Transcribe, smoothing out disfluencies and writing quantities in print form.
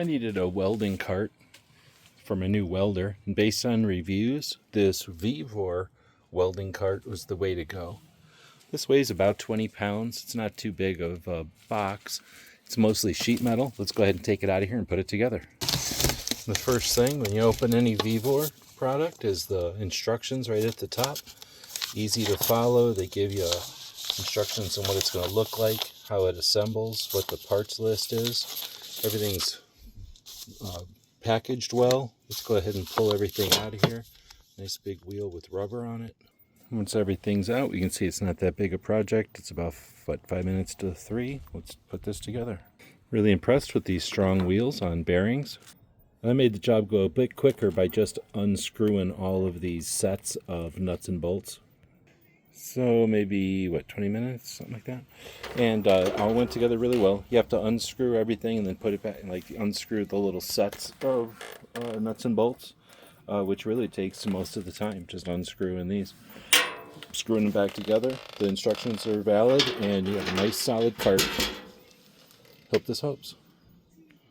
I needed a welding cart for my new welder, and based on reviews, this Vevor welding cart was the way to go. This weighs about 20 pounds. It's not too big of a box. It's mostly sheet metal. Let's go ahead and take it out of here and put it together. The first thing when you open any Vevor product is the instructions right at the top. Easy to follow. They give you instructions on what it's going to look like, how it assembles, what the parts list is. Everything's packaged well. Let's go ahead and pull everything out of here. Nice big wheel with rubber on it. Once everything's out, we can see it's not that big a project. It's about, 5 minutes to 3. Let's put this together. Really impressed with these strong wheels on bearings. I made the job go a bit quicker by just unscrewing all of these sets of nuts and bolts. So maybe, 20 minutes, something like that. And all went together really well. You have to unscrew everything and then put it back, unscrew the little sets of nuts and bolts, which really takes most of the time, just unscrewing these. Screwing them back together. The instructions are valid, and you have a nice solid cart. Hope this helps.